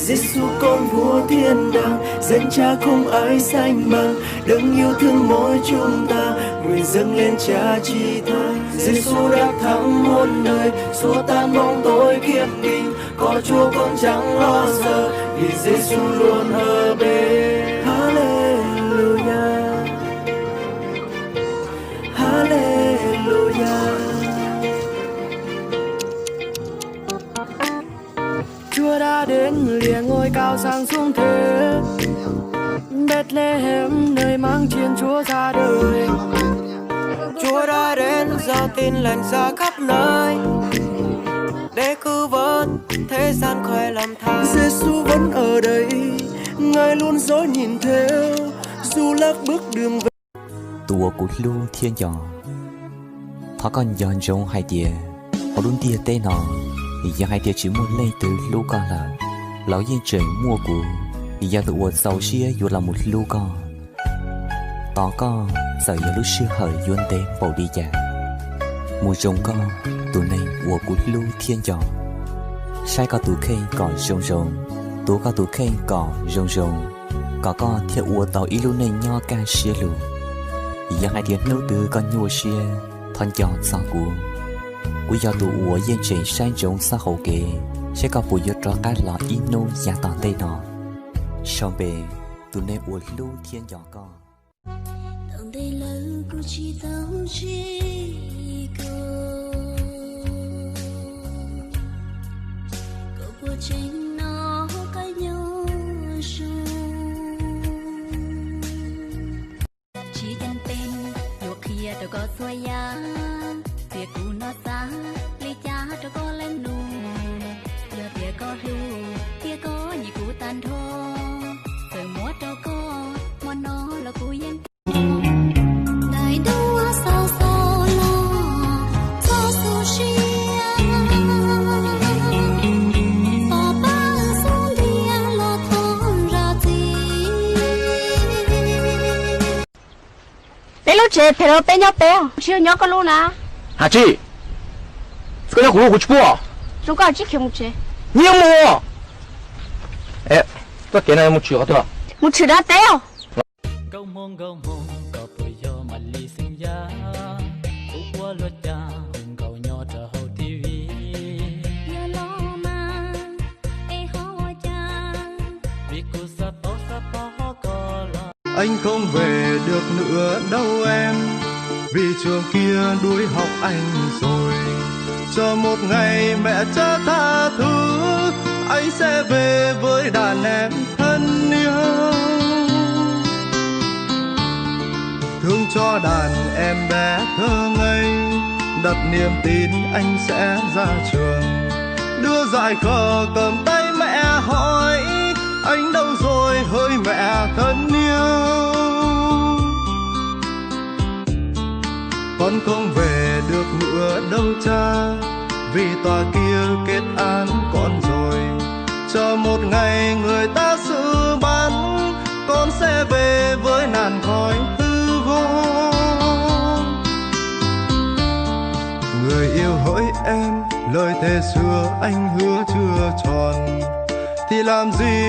Giêsu con vua thiên đàng, danh Cha không ai sánh bằng, đấng yêu thương mỗi chúng ta, nguyện dâng lên Cha chi tha. Giêsu đã thắng muôn đời, xua tan bóng tối kiếp mình, có Chúa con chẳng lo sợ, vì Giêsu luôn ở bên. Hallelujah, Hallelujah. Chúa đã đến lìa ngôi cao sang xuống thế, Bethlehem nơi mang Thiên Chúa ra đời. Chúa đã đến giao tin lành ra khắp nơi, để cứu vớt thế gian khỏi lầm than. Giêsu vẫn ở đây, Ngài luôn dõi nhìn theo, dù lắc bước đường về. Tua của lưu thiên giò, thọ con giòn trong hai tia, họ luôn tia tê nọ, giờ hai tia chỉ muốn lấy từ lưu con là, lão yên trời mua của, giờ tụi giàu xía dù là một lưu con, tỏ con giờ giờ lúc xưa hời yuan tế bầu đi già, mùi rồng con tụi này của lưu thiên giò, sai có tụi khen còn rồng rồng, tụi có tụi khen còn rồng rồng, có con theo ua tàu ý lưu này nho ca xía lù. Giờ hai tiếng nấu từ con nhua xia thon chọn sao của giờ tụ ủa yên chỉ sang trống xã hội kề sẽ có buổi giờ cho cái lọ in nô giả tỏ tây nọ sau bề tụ nên ủa lưu thiên nhỏ con đây là cô chỉ tao chỉ cô của chính nó cái nhau rồi chỉ đem tên luộc kia đâu có xoay ya việc cụ nó xa lấy cha cho có lên nụ giờ tia có lu tia có nhị cụ tan thô rồi múa cho có món nó là cụ yên đại đâu sao sao lo sao sao xia bé lúc trẻ phải bé nhóc bé chưa nhóc có luôn à hả chị cái nhóc của chú à chúng có chỉ không trẻ nhiều mua ê tôi cái này một triệu thôi một triệu đã téo câu mong có bây giờ mà li sinh ra cũng qua luật cha hùng cầu nhỏ trở hậu tivi giờ lo mà ê ho cha vì cô sắp bỏ có là anh không về được nữa đâu em, vì trường kia đuổi học anh rồi. Cho một ngày mẹ cha tha thứ, anh sẽ về với đàn em thân yêu. Thương cho đàn em bé thơ ngây, đặt niềm tin anh sẽ ra trường. Đưa dại khờ cầm tay mẹ hỏi, anh đâu rồi hỡi mẹ thân yêu. Con không về được nữa đâu cha, vì tòa kia kết án con rồi. Chờ một ngày người ta xử bắn, con sẽ về với nàn khói hư vô. Người yêu hỡi em, lời thề xưa anh hứa chưa tròn, thì làm gì